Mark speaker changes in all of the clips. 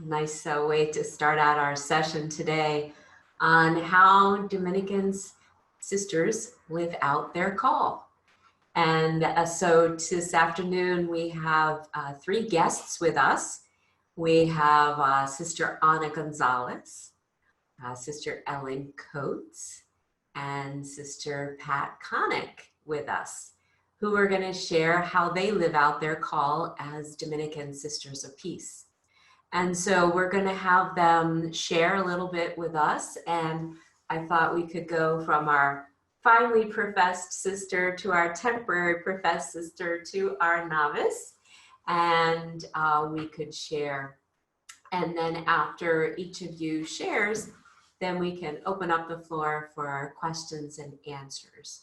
Speaker 1: Nice way to start out our session today on how Dominicans sisters live out their call. And so this afternoon we have three guests with us. We have Sister Ana Gonzalez, Sister Ellen Coates, and Sister Pat Connick with us, who are going to share how they live out their call as Dominican Sisters of Peace. And so we're going to have them share a little bit with us. And I thought we could go from our finely professed sister to our temporary professed sister to our novice. And we could share. And then after each of you shares, then we can open up the floor for our questions and answers.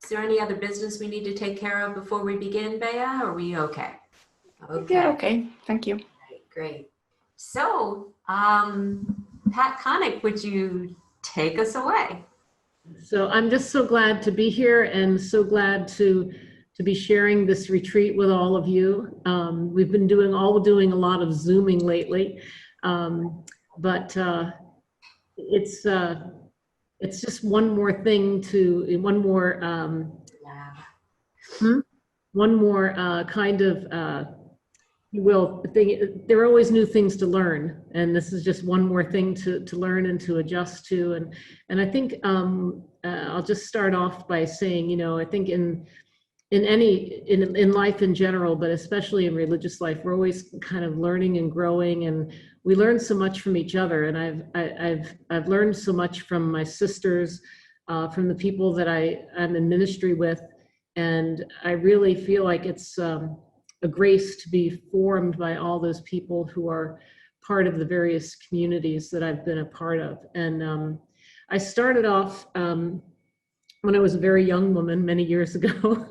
Speaker 1: Is there any other business we need to take care of before we begin, Bea? Are we okay?
Speaker 2: Okay. Yeah, okay. Thank you.
Speaker 1: Great. So, Pat Connick, would you take us away?
Speaker 3: So I'm just so glad to be here and so glad to be sharing this retreat with all of you. We've been doing a lot of Zooming lately, but it's just one more thing kind of there are always new things to learn, and this is just one more thing to learn and to adjust to. And I think I'll just start off by saying, I think in life in general, but especially in religious life, we're always kind of learning and growing, and we learn so much from each other. And I've learned so much from my sisters, from the people that I'm in ministry with, and I really feel like it's a grace to be formed by all those people who are part of the various communities that I've been a part of. And I started off when I was a very young woman many years ago.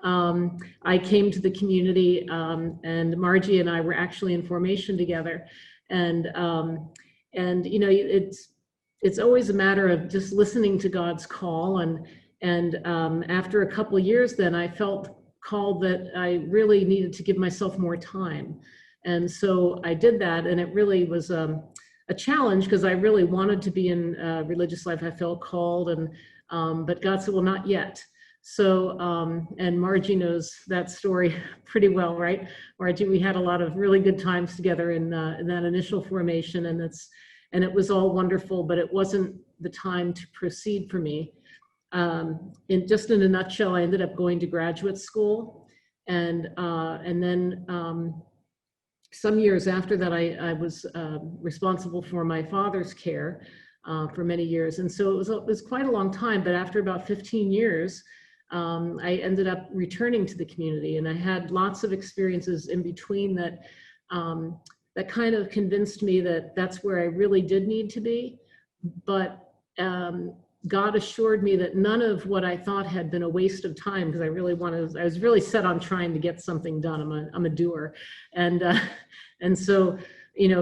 Speaker 3: I came to the community, and Margie and I were actually in formation together. And it's always a matter of just listening to God's call. And after a couple of years, then I felt called that I really needed to give myself more time. And so I did that, and it really was a challenge because I really wanted to be in religious life. I felt called, but God said, well, not yet. So, and Margie knows that story pretty well, right? Margie, we had a lot of really good times together in that initial formation, and it was all wonderful, but it wasn't the time to proceed for me. In a nutshell, I ended up going to graduate school, and then some years after that, I was responsible for my father's care for many years, and so it was quite a long time. But after about 15 years, I ended up returning to the community, and I had lots of experiences in between that kind of convinced me that that's where I really did need to be, but. God assured me that none of what I thought had been a waste of time, because I was really set on trying to get something done. I'm a doer. And so,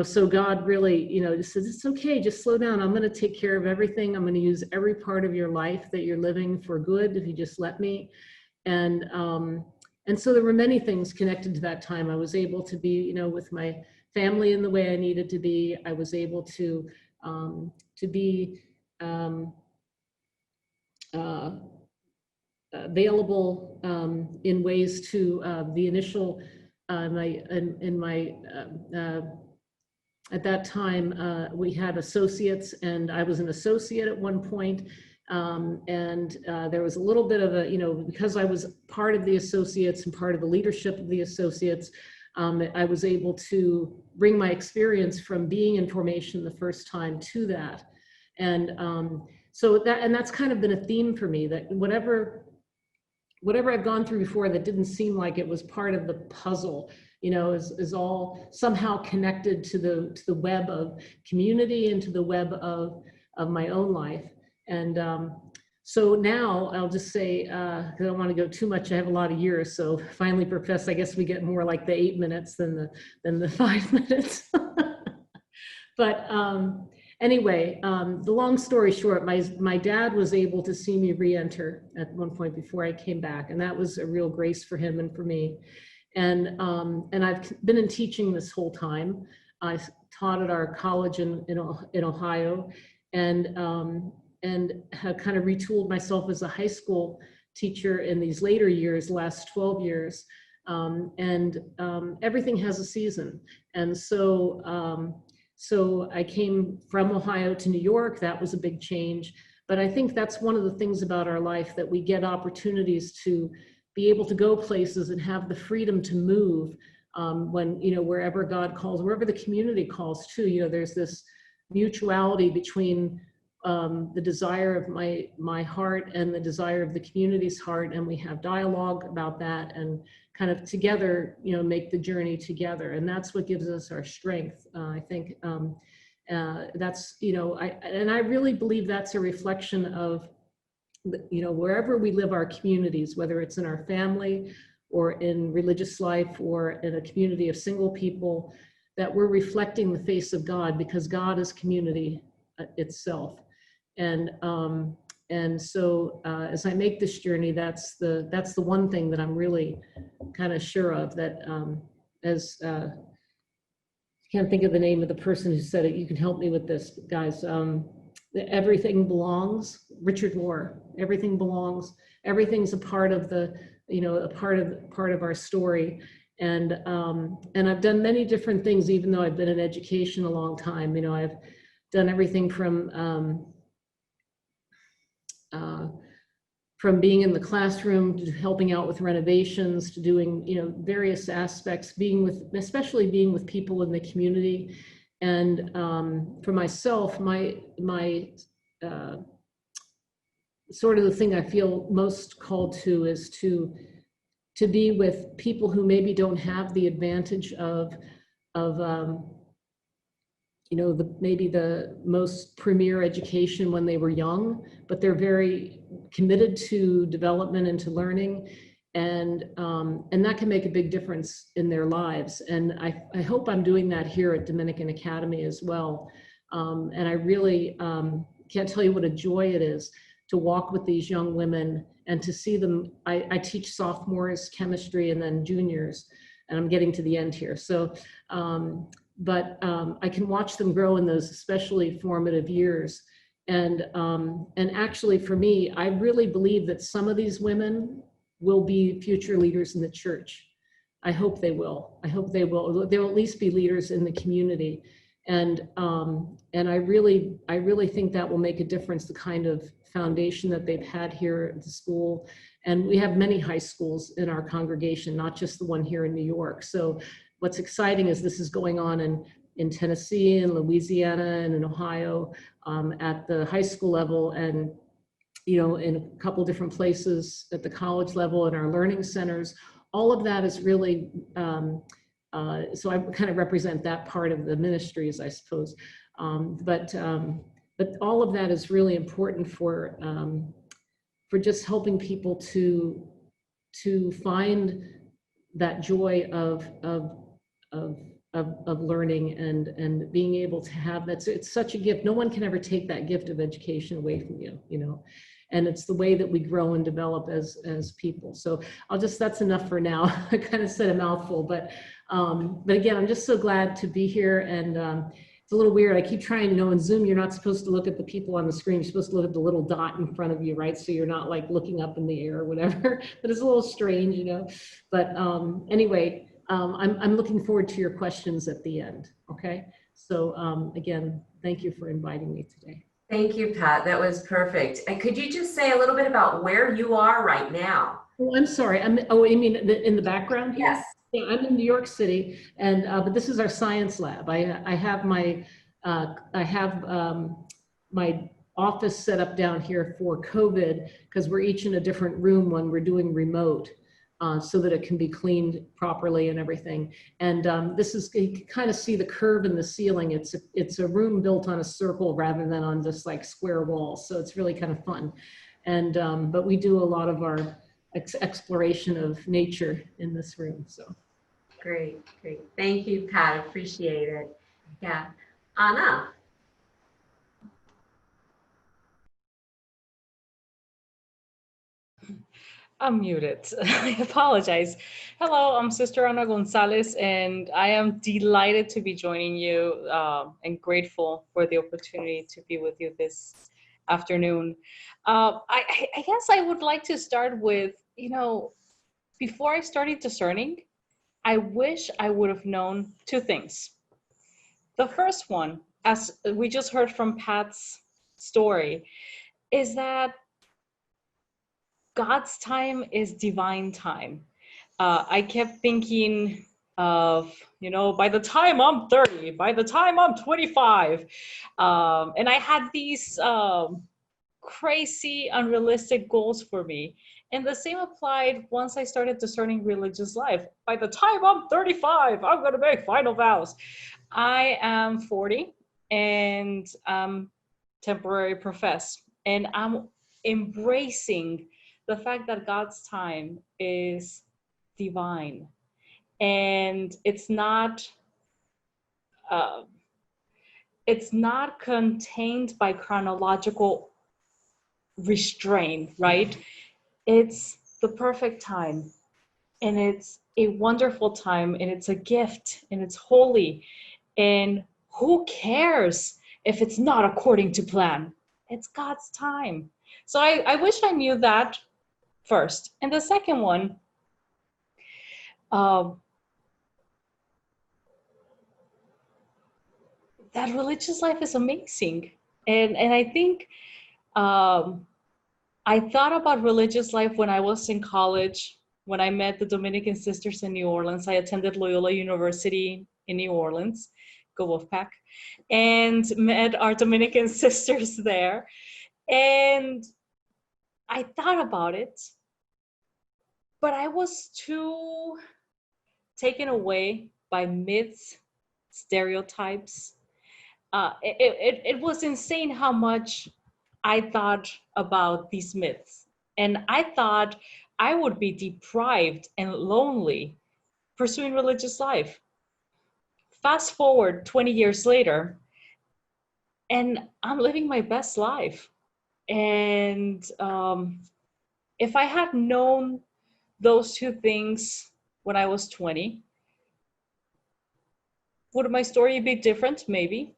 Speaker 3: so God really, says, it's okay, just slow down. I'm going to take care of everything. I'm going to use every part of your life that you're living for good, if you just let me. And so there were many things connected to that time. I was able to be, with my family in the way I needed to be. I was able to be, available in ways to the initial at that time we had associates, and I was an associate at one point, and there was a little bit of a, because I was part of the associates and part of the leadership of the associates, I was able to bring my experience from being in formation the first time to that. And so that's kind of been a theme for me, that whatever I've gone through before that didn't seem like it was part of the puzzle, is all somehow connected to the web of community and to the web of my own life. And so now I'll just say, because I don't want to go too much, I have a lot of years, so finally profess, I guess we get more like the 8 minutes than the 5 minutes. But anyway, the long story short, my dad was able to see me re-enter at one point before I came back, and that was a real grace for him and for me. And I've been in teaching this whole time. I taught at our college in Ohio, and have kind of retooled myself as a high school teacher in these later years, last 12 years. Everything has a season. And so I came from Ohio to New York. That was a big change. But I think that's one of the things about our life, that we get opportunities to be able to go places and have the freedom to move when, wherever God calls, wherever the community calls too. There's this mutuality between the desire of my heart and the desire of the community's heart, and we have dialogue about that, and kind of together, make the journey together, and that's what gives us our strength. I think that's, I really believe that's a reflection of, wherever we live our communities, whether it's in our family or in religious life or in a community of single people, that we're reflecting the face of God, because God is community itself. And so as I make this journey, that's the one thing that I'm really kind of sure of, that can't think of the name of the person who said it. You can help me with this, guys. Everything belongs. Richard Rohr. Everything belongs. Everything's a part of the, a part of our story. And I've done many different things, even though I've been in education a long time. I've done everything from being in the classroom to helping out with renovations to doing, various aspects, especially being with people in the community. And for myself, my sort of the thing I feel most called to is to be with people who maybe don't have the advantage of maybe the most premier education when they were young, but they're very committed to development and to learning, and that can make a big difference in their lives. And I hope I'm doing that here at Dominican Academy as well. And I really can't tell you what a joy it is to walk with these young women and to see them. I teach sophomores chemistry and then juniors, and I'm getting to the end here. So, but I can watch them grow in those especially formative years. And actually for me, I really believe that some of these women will be future leaders in the church. I hope they will. I hope they will. They'll at least be leaders in the community. And I really think that will make a difference, the kind of foundation that they've had here at the school. And we have many high schools in our congregation, not just the one here in New York. So what's exciting is this is going on in Tennessee and Louisiana and in Ohio at the high school level, and in a couple different places at the college level in our learning centers. All of that is really, so I kind of represent that part of the ministries, I suppose. But all of that is really important for just helping people to find that joy of learning and being able to have that. So it's such a gift. No one can ever take that gift of education away from you, and it's the way that we grow and develop as people. So that's enough for now. I kind of said a mouthful, but again, I'm just so glad to be here. And it's a little weird. I keep trying, in Zoom, you're not supposed to look at the people on the screen. You're supposed to look at the little dot in front of you, right? So you're not like looking up in the air or whatever, but it's a little strange, But anyway, I'm looking forward to your questions at the end, okay? So again, thank you for inviting me today.
Speaker 1: Thank you, Pat. That was perfect. And could you just say a little bit about where you are right now?
Speaker 3: Oh, I'm sorry. You mean in the background here?
Speaker 1: Yes.
Speaker 3: Yeah, I'm in New York City, and but this is our science lab. I have my my office set up down here for COVID, because we're each in a different room when we're doing remote, so that it can be cleaned properly and everything. And this is, you can kind of see the curve in the ceiling. It's a room built on a circle rather than on just like square walls. So it's really kind of fun. And but we do a lot of our exploration of nature in this room. So
Speaker 1: great. Thank you, Pat. Appreciate it. Yeah. Anna.
Speaker 4: I'm muted. I apologize. Hello, I'm Sister Ana Gonzalez, and I am delighted to be joining you and grateful for the opportunity to be with you this afternoon. I guess I would like to start with, before I started discerning, I wish I would have known two things. The first one, as we just heard from Pat's story, is that God's time is divine time. I kept thinking of, by the time I'm 30, by the time I'm 25, and I had these crazy, unrealistic goals for me. And the same applied once I started discerning religious life. By the time I'm 35, I'm going to make final vows. I am 40 and I'm temporary professed, and I'm embracing the fact that God's time is divine, and uh, it's not contained by chronological restraint, right? It's the perfect time, and it's a wonderful time, and it's a gift, and it's holy, and who cares if it's not according to plan? It's God's time. So I wish I knew that first. And the second one, um, that religious life is amazing. And I think I thought about religious life when I was in college, when I met the Dominican sisters in New Orleans. I attended Loyola University in New Orleans, go Wolfpack, and met our Dominican sisters there. And I thought about it, but I was too taken away by myths, stereotypes. It was insane how much I thought about these myths. And I thought I would be deprived and lonely pursuing religious life. Fast forward 20 years later, and I'm living my best life. And if I had known those two things when I was 20, would my story be different? Maybe.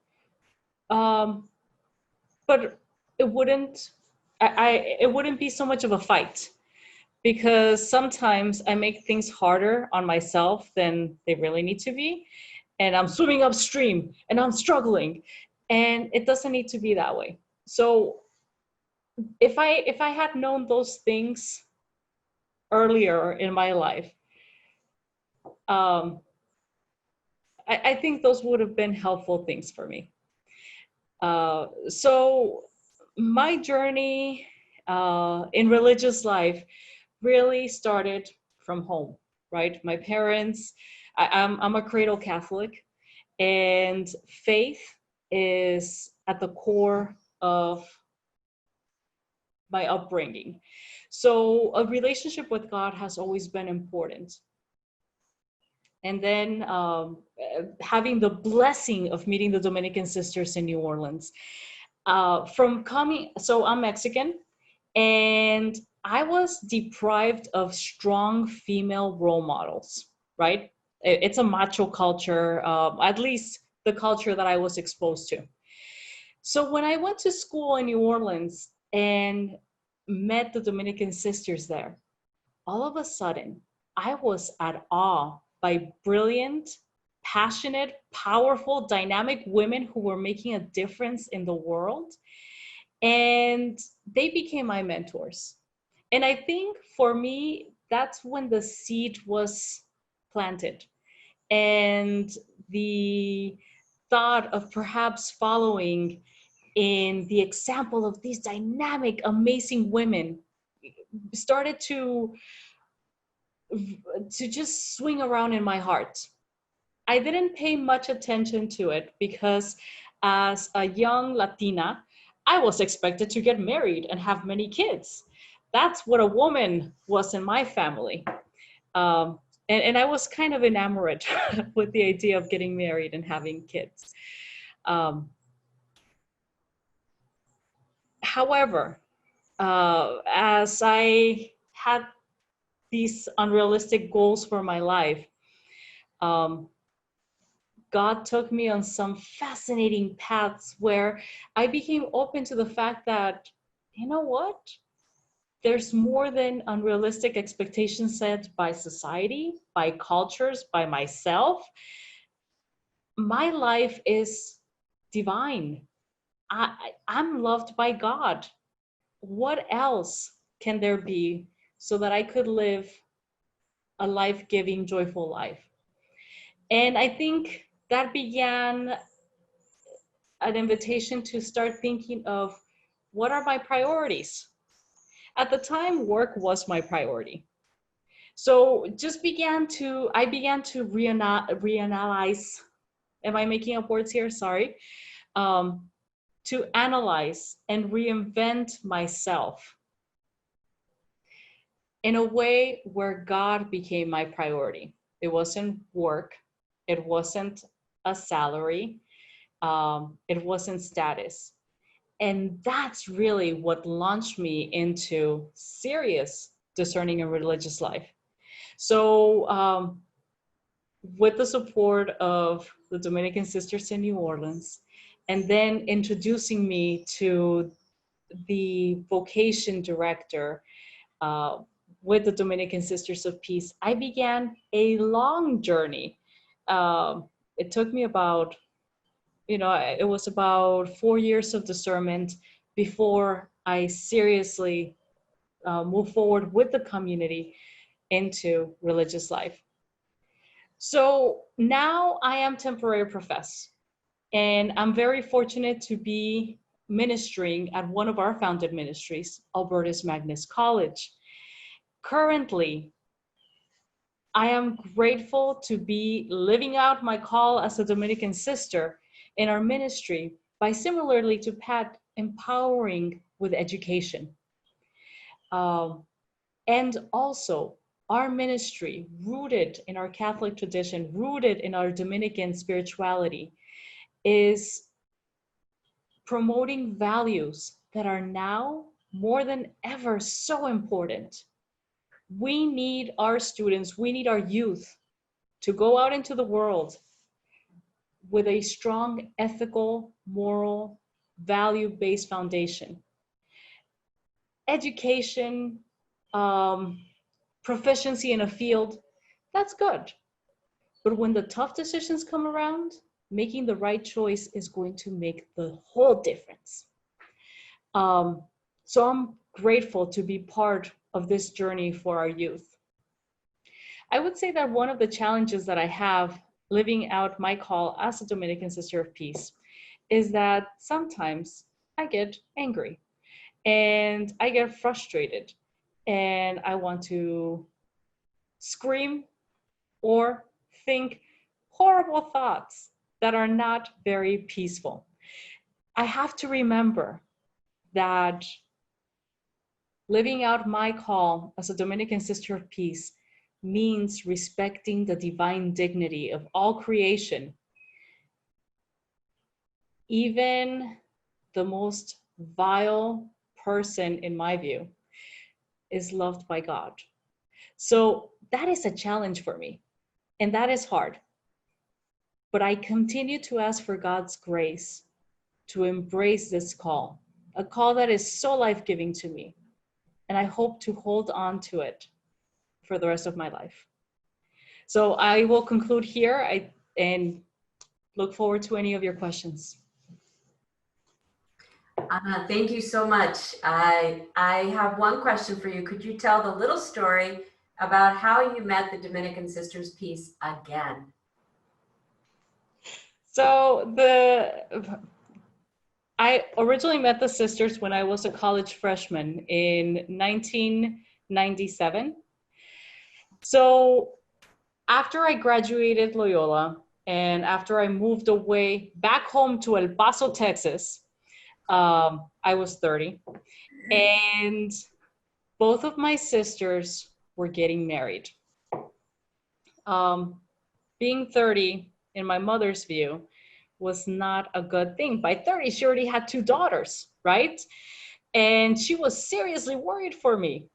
Speaker 4: But it wouldn't, it wouldn't be so much of a fight, because sometimes I make things harder on myself than they really need to be. And I'm swimming upstream and I'm struggling, and it doesn't need to be that way. So if I had known those things earlier in my life, I think those would have been helpful things for me. So my journey in religious life really started from home, right? My parents, I'm a cradle Catholic, and faith is at the core of my upbringing. So a relationship with God has always been important. And then having the blessing of meeting the Dominican sisters in New Orleans. So I'm Mexican, and I was deprived of strong female role models, right? It's a macho culture, at least the culture that I was exposed to. So when I went to school in New Orleans and met the Dominican sisters there, all of a sudden, I was at awe by brilliant, passionate, powerful, dynamic women who were making a difference in the world. And they became my mentors. And I think for me, that's when the seed was planted. And the thought of perhaps following in the example of these dynamic, amazing women started to just swing around in my heart. I didn't pay much attention to it because as a young Latina, I was expected to get married and have many kids. That's what a woman was in my family. And I was kind of enamored with the idea of getting married and having kids. However, as I had these unrealistic goals for my life, God took me on some fascinating paths where I became open to the fact that, you know what? There's more than unrealistic expectations set by society, by cultures, by myself. My life is divine. I'm loved by God. What else can there be so that I could live a life-giving, joyful life? And I think that began an invitation to start thinking of what are my priorities. At the time, work was my priority. So I began to reanalyze, am I making up words here? Sorry. To analyze and reinvent myself in a way where God became my priority. It wasn't work. It wasn't a salary. It wasn't status. And that's really what launched me into serious discerning and religious life. So with the support of the Dominican Sisters in New Orleans, and then introducing me to the vocation director with the Dominican Sisters of Peace, I began a long journey. It took me about, it was about 4 years of discernment before I seriously moved forward with the community into religious life. So now I am temporary professor, and I'm very fortunate to be ministering at one of our founded ministries, Albertus Magnus College. Currently, I am grateful to be living out my call as a Dominican sister in our ministry by, similarly to Pat, empowering with education. And also our ministry, rooted in our Catholic tradition, rooted in our Dominican spirituality, is promoting values that are now more than ever so important. We need our students, we need our youth to go out into the world with a strong ethical, moral, value-based foundation. Education, proficiency in a field, that's good. But when the tough decisions come around, making the right choice is going to make the whole difference. So I'm grateful to be part of this journey for our youth. I would say that one of the challenges that I have living out my call as a Dominican Sister of Peace is that sometimes I get angry and I get frustrated and I want to scream or think horrible thoughts that are not very peaceful. I have to remember that living out my call as a Dominican Sister of Peace means respecting the divine dignity of all creation. Even the most vile person, in my view, is loved by God. So that is a challenge for me, and that is hard. But I continue to ask for God's grace to embrace this call, a call that is so life-giving to me. And I hope to hold on to it for the rest of my life. So I will conclude here and look forward to any of your questions.
Speaker 1: Thank you so much. I have one question for you. Could you tell the little story about how you met the Dominican Sisters Peace again?
Speaker 4: So I originally met the sisters when I was a college freshman in 1997. So after I graduated Loyola and after I moved away back home to El Paso, Texas, I was 30, and both of my sisters were getting married. Being 30, in my mother's view, was not a good thing. By 30, she already had 2 daughters, right? And she was seriously worried for me.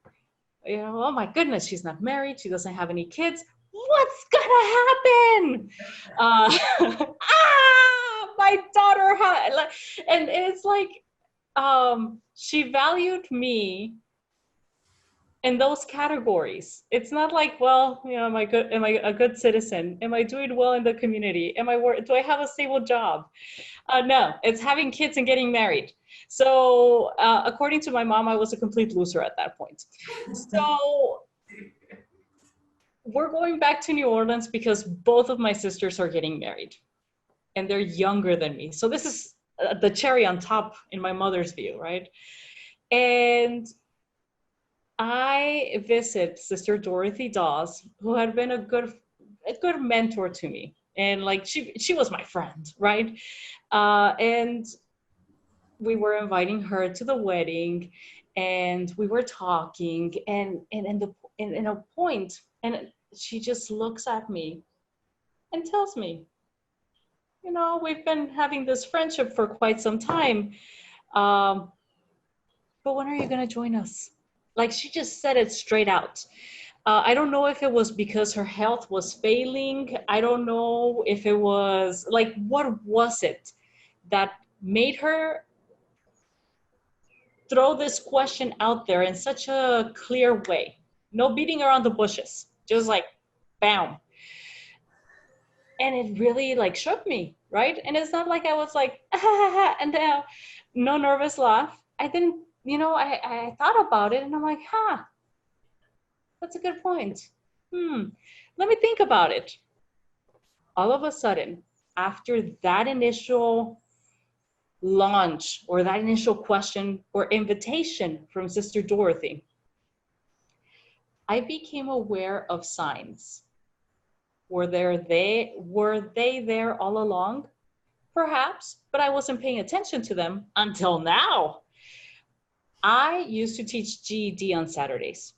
Speaker 4: oh my goodness, she's not married, she doesn't have any kids. What's gonna happen? My daughter had, like, and it's like, she valued me in those categories. It's not like, well, am I a good citizen? Am I doing well in the community? Do I have a stable job? No, it's having kids and getting married. So according to my mom, I was a complete loser at that point. So we're going back to New Orleans because both of my sisters are getting married and they're younger than me. So this is the cherry on top in my mother's view, right? And I visit Sister Dorothy Dawes, who had been a good mentor to me. And like, she was my friend, right? And we were inviting her to the wedding and we were talking and in a point, and she just looks at me and tells me, we've been having this friendship for quite some time. But when are you going to join us? Like, she just said it straight out. I don't know if it was because her health was failing. I don't know if it was like, what was it that made her throw this question out there in such a clear way? No beating around the bushes, just like, bam. And it really like shook me, right? And it's not like I was like, and no nervous laugh. I didn't, I thought about it and I'm like, that's a good point. Let me think about it. All of a sudden, after that initial launch or that initial question or invitation from Sister Dorothy, I became aware of signs. Were they there all along? Perhaps, but I wasn't paying attention to them until now. I used to teach GED on Saturdays.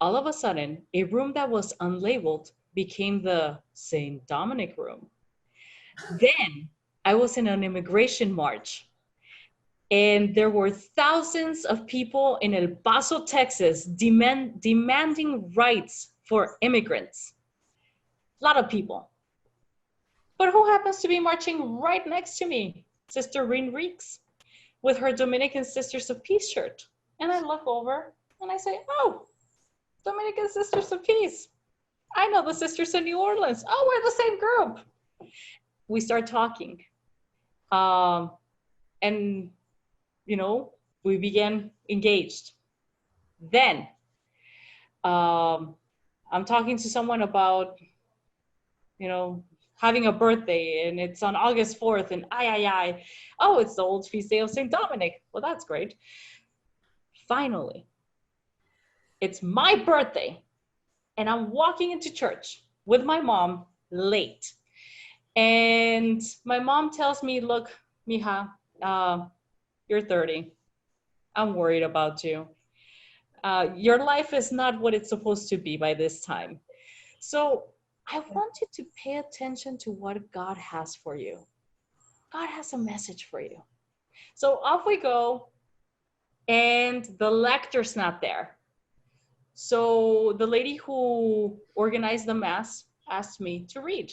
Speaker 4: All of a sudden, a room that was unlabeled became the St. Dominic room. Then I was in an immigration march, and there were thousands of people in El Paso, Texas, demanding rights for immigrants. A lot of people. But who happens to be marching right next to me? Sister Reen Reeks with her Dominican Sisters of Peace shirt. And I look over and I say, oh, Dominican Sisters of Peace. I know the sisters in New Orleans. Oh, we're the same group. We start talking. And, we began engaged. Then I'm talking to someone about, having a birthday and it's on August 4th and oh, it's the old feast day of St. Dominic. Well, that's great. Finally, it's my birthday and I'm walking into church with my mom late. And my mom tells me, look, mija, you're 30. I'm worried about you. Your life is not what it's supposed to be by this time. So I want you to pay attention to what God has for you. God has a message for you. So off we go, and the lector's not there. So the lady who organized the Mass asked me to read.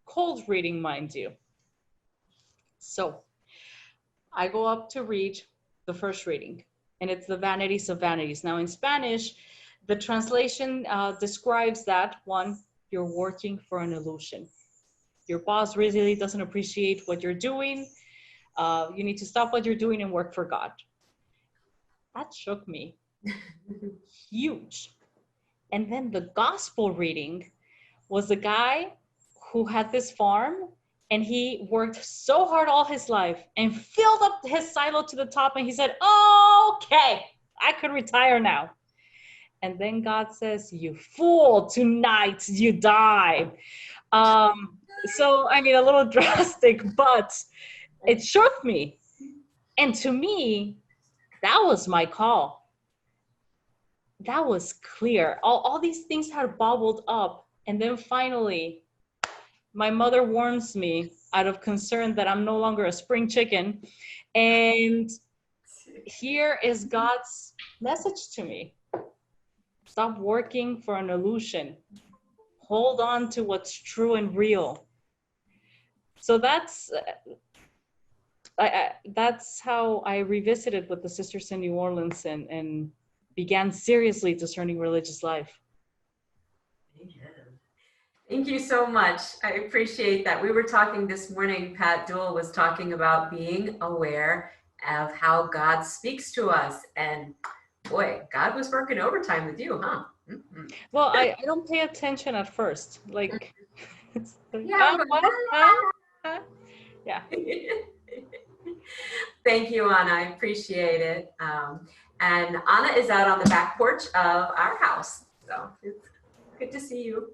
Speaker 4: Cold reading, mind you. So I go up to read the first reading, and it's the Vanities of Vanities. Now in Spanish, the translation describes that, one, you're working for an illusion. Your boss really doesn't appreciate what you're doing. You need to stop what you're doing and work for God. That shook me. Huge. And then the gospel reading was the guy who had this farm and he worked so hard all his life and filled up his silo to the top and he said, okay, I could retire now. And then God says, you fool, tonight you die. So, I mean, a little drastic, but it shook me. And to me, that was my call. That was clear. All these things had bubbled up. And then finally, my mother warns me out of concern that I'm no longer a spring chicken. And here is God's message to me. Stop working for an illusion. Hold on to what's true and real. So that's that's how I revisited with the sisters in New Orleans and began seriously discerning religious life.
Speaker 1: Thank you so much. I appreciate that. We were talking this morning, Pat Duell was talking about being aware of how God speaks to us. And boy, God was working overtime with you, huh? Mm-hmm.
Speaker 4: Well, I don't pay attention at first. Like, it's like,
Speaker 1: Yeah, but
Speaker 4: what? Yeah.
Speaker 1: Thank you, Anna. I appreciate it. And Anna is out on the back porch of our house. So it's good to see you.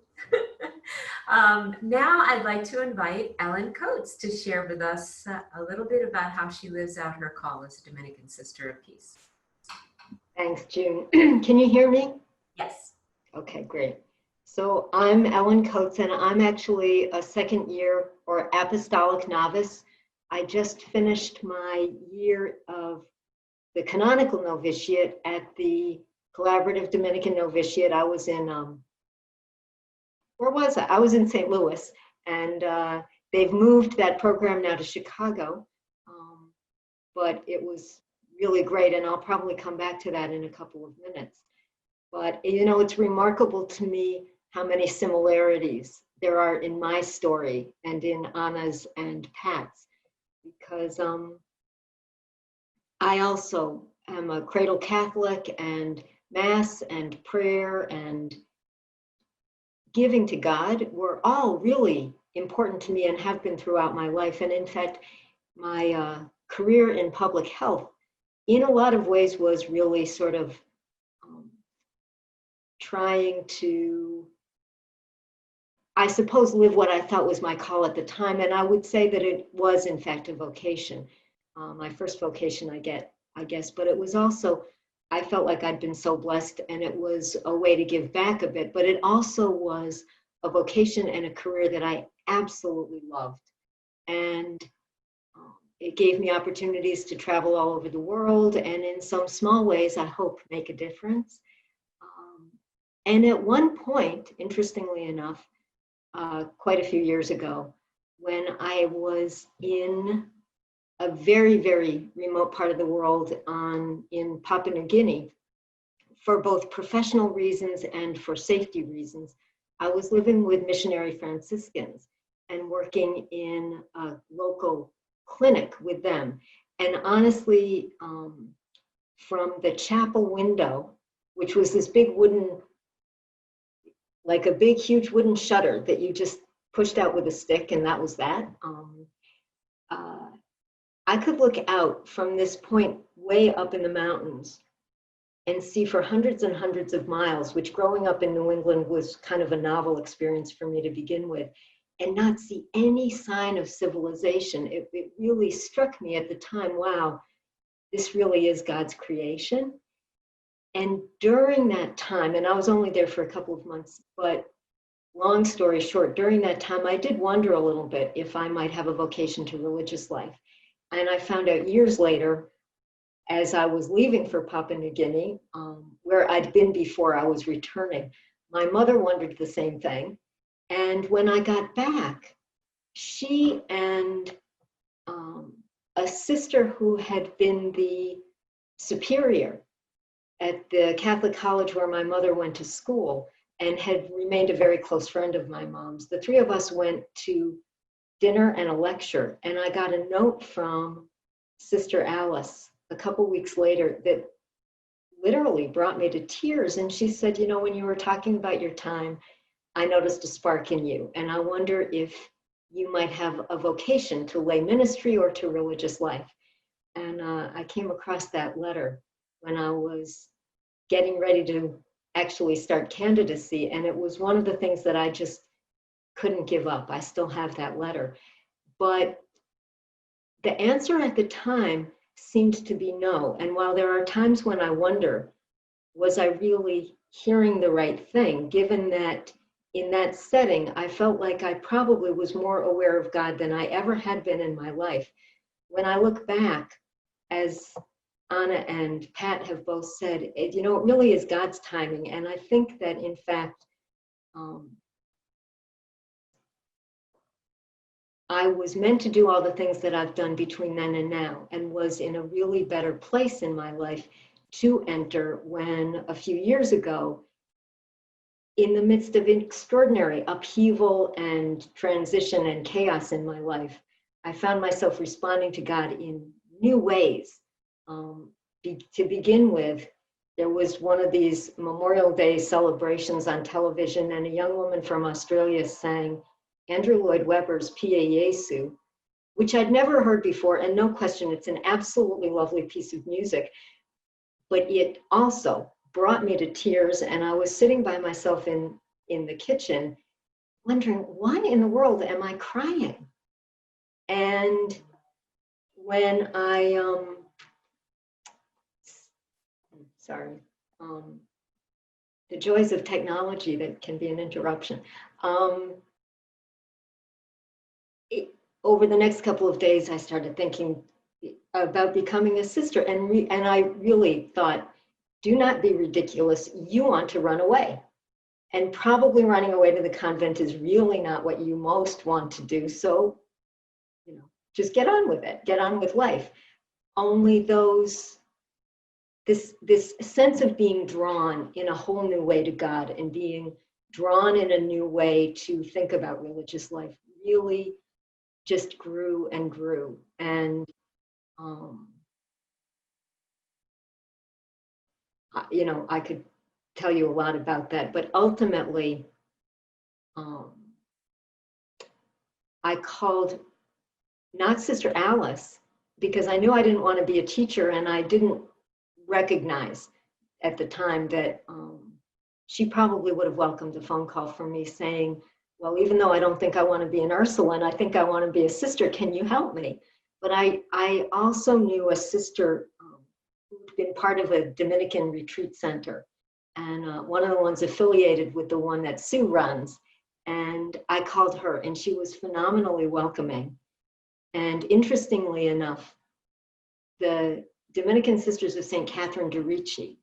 Speaker 1: Now I'd like to invite Ellen Coates to share with us a little bit about how she lives out her call as a Dominican Sister of Peace.
Speaker 5: Thanks, June. Can you hear me?
Speaker 1: Yes.
Speaker 5: Okay, great. So I'm Ellen Coates, and I'm actually a second year or apostolic novice. I just finished my year of the canonical novitiate at the Collaborative Dominican Novitiate. I was in, where was I? I was in St. Louis, and they've moved that program now to Chicago, but it was really great, and I'll probably come back to that in a couple of minutes. But, you know, it's remarkable to me how many similarities there are in my story and in Anna's and Pat's, because I also am a cradle Catholic, and Mass and prayer and giving to God were all really important to me and have been throughout my life. And in fact, my career in public health, in a lot of ways, was really sort of trying to, I suppose, live what I thought was my call at the time. And I would say that it was, in fact, a vocation. My first vocation, I guess, but it was also, I felt like I'd been so blessed, and it was a way to give back a bit, but it also was a vocation and a career that I absolutely loved. And it gave me opportunities to travel all over the world, and in some small ways, I hope, make a difference. And at one point, interestingly enough, quite a few years ago, when I was in a very, very remote part of the world in Papua New Guinea, for both professional reasons and for safety reasons, I was living with missionary Franciscans and working in a local clinic with them. And honestly, from the chapel window, which was this big wooden, like a big, huge wooden shutter that you just pushed out with a stick, and that was that. I could look out from this point way up in the mountains and see for hundreds and hundreds of miles, which growing up in New England was kind of a novel experience for me to begin with, and not see any sign of civilization. It really struck me at the time, wow, this really is God's creation. And during that time, and I was only there for a couple of months, but long story short, during that time, I did wonder a little bit if I might have a vocation to religious life. And I found out years later, as I was leaving for Papua New Guinea, where I'd been before I was returning, my mother wondered the same thing. And when I got back, she and a sister who had been the superior at the Catholic college where my mother went to school and had remained a very close friend of my mom's, the three of us went to dinner and a lecture, and I got a note from Sister Alice a couple weeks later that literally brought me to tears. And she said, you know, when you were talking about your time, I noticed a spark in you, and I wonder if you might have a vocation to lay ministry or to religious life. And I came across that letter when I was getting ready to actually start candidacy, and it was one of the things that I just couldn't give up. I still have that letter. But the answer at the time seemed to be no. And while there are times when I wonder, was I really hearing the right thing, given that in that setting, I felt like I probably was more aware of God than I ever had been in my life. When I look back, as Anna and Pat have both said, you know, it really is God's timing. And I think that, in fact, I was meant to do all the things that I've done between then and now, and was in a really better place in my life to enter when a few years ago, in the midst of extraordinary upheaval and transition and chaos in my life, I found myself responding to God in new ways. To begin with, there was one of these Memorial Day celebrations on television, and a young woman from Australia sang Andrew Lloyd Webber's Pie Jesu, which I'd never heard before, and no question, it's an absolutely lovely piece of music, but it also brought me to tears, and I was sitting by myself in the kitchen wondering, why in the world am I crying? And when the joys of technology that can be an interruption. Over the next couple of days, I started thinking about becoming a sister, and I really thought, do not be ridiculous. You want to run away. And probably running away to the convent is really not what you most want to do. So, you know, just get on with it, get on with life. Only this sense of being drawn in a whole new way to God and being drawn in a new way to think about religious life really just grew and grew. And, you know, I could tell you a lot about that, but ultimately, I called not Sister Alice, because I knew I didn't want to be a teacher, and I didn't recognize at the time that she probably would have welcomed a phone call from me saying, well, even though I don't think I want to be an Ursuline, I think I want to be a sister. Can you help me? But I also knew a sister who'd been part of a Dominican retreat center, and one of the ones affiliated with the one that Sue runs. And I called her, and she was phenomenally welcoming. And interestingly enough, the Dominican Sisters of St. Catherine de' Ricci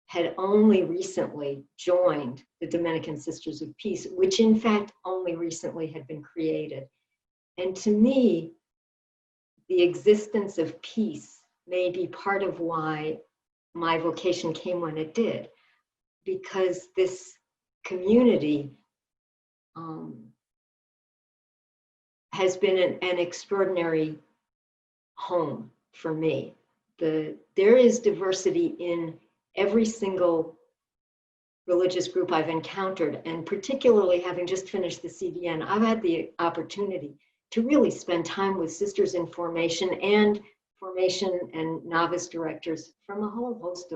Speaker 5: had only recently joined the Dominican Sisters of Peace, which in fact only recently had been created. And to me, the existence of peace may be part of why my vocation came when it did, because this community has been an extraordinary home for me. There is diversity in every single religious group I've encountered, and particularly having just finished the CDN, I've had the opportunity to really spend time with sisters in formation and novice directors from a whole host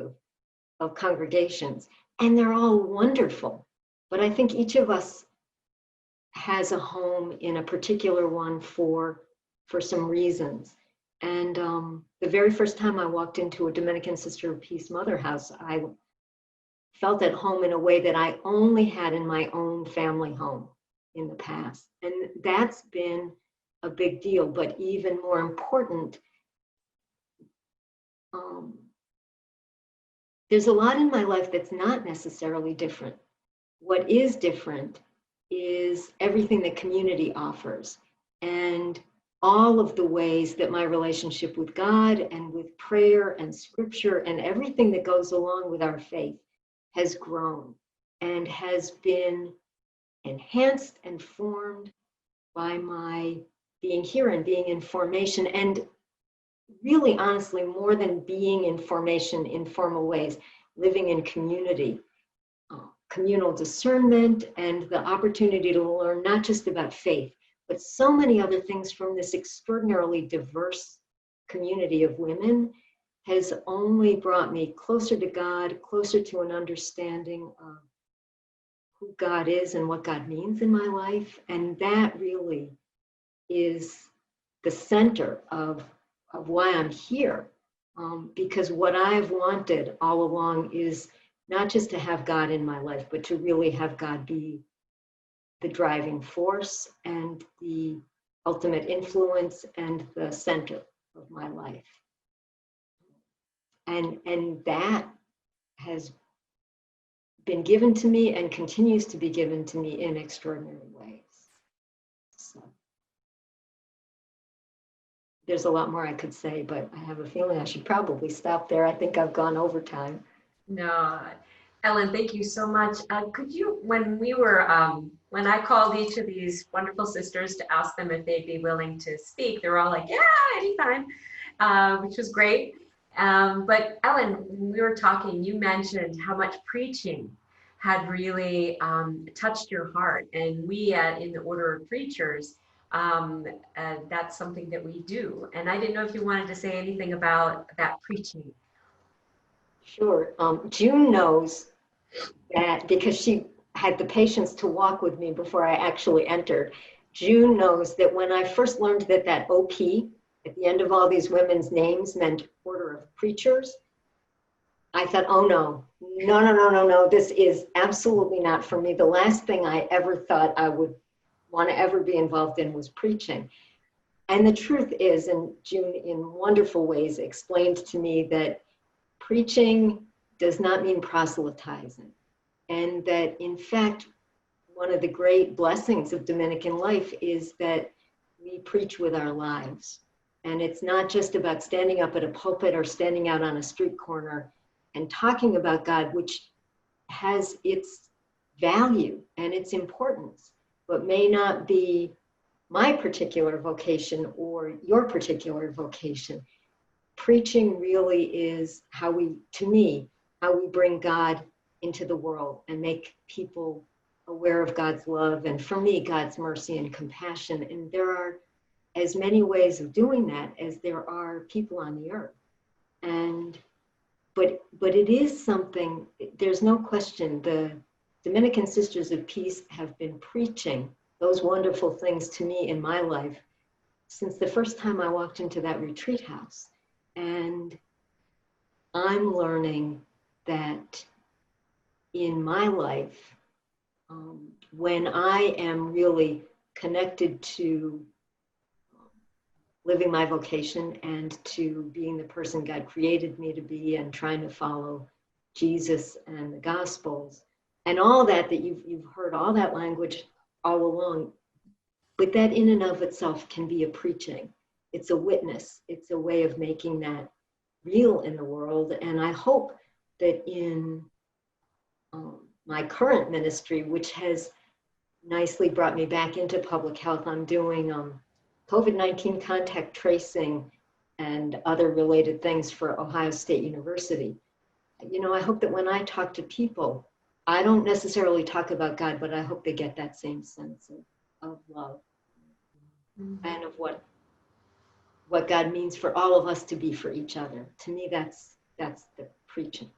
Speaker 5: of congregations, and they're all wonderful. But I think each of us has a home in a particular one for some reasons. And the very first time I walked into a Dominican Sister of Peace Mother House, I felt at home in a way that I only had in my own family home in the past. And that's been a big deal. But even more important, there's a lot in my life that's not necessarily different. What is different is everything that community offers, and all of the ways that my relationship with God and with prayer and scripture and everything that goes along with our faith has grown and has been enhanced and formed by my being here and being in formation. And really, honestly, more than being in formation in formal ways, living in community, communal discernment, and the opportunity to learn not just about faith, but so many other things from this extraordinarily diverse community of women has only brought me closer to God, closer to an understanding of who God is and what God means in my life. And that really is the center of why I'm here. Because what I've wanted all along is not just to have God in my life, but to really have God be the driving force and the ultimate influence and the center of my life. And that has been given to me and continues to be given to me in extraordinary ways. So there's a lot more I could say, but I have a feeling I should probably stop there. I think I've gone over time.
Speaker 1: No, Ellen, thank you so much. Could you, when I called each of these wonderful sisters to ask them if they'd be willing to speak, they were all like, yeah, anytime, which was great. But Ellen, when we were talking, you mentioned how much preaching had really touched your heart. And we in the Order of Preachers, that's something that we do. And I didn't know if you wanted to say anything about that preaching.
Speaker 5: Sure. June knows that because she had the patience to walk with me before I actually entered. June knows that when I first learned that OP at the end of all these women's names meant Order of Preachers, I thought, oh no, this is absolutely not for me. The last thing I ever thought I would want to ever be involved in was preaching. And the truth is, and June in wonderful ways explained to me that preaching does not mean proselytizing. And that in fact, one of the great blessings of Dominican life is that we preach with our lives. And it's not just about standing up at a pulpit or standing out on a street corner and talking about God, which has its value and its importance, but may not be my particular vocation or your particular vocation. Preaching really is how we bring God into the world and make people aware of God's love, and for me, God's mercy and compassion. And there are as many ways of doing that as there are people on the earth. But it is something, there's no question, the Dominican Sisters of Peace have been preaching those wonderful things to me in my life since the first time I walked into that retreat house. And I'm learning that in my life, when I am really connected to living my vocation and to being the person God created me to be and trying to follow Jesus and the Gospels and all that you've heard, all that language all along, but that in and of itself can be a preaching. It's a witness. It's a way of making that real in the world. And I hope that in my current ministry, which has nicely brought me back into public health, I'm doing COVID-19 contact tracing and other related things for Ohio State University. You know, I hope that when I talk to people, I don't necessarily talk about God, but I hope they get that same sense of love and of what God means for all of us to be for each other. To me, that's the preaching.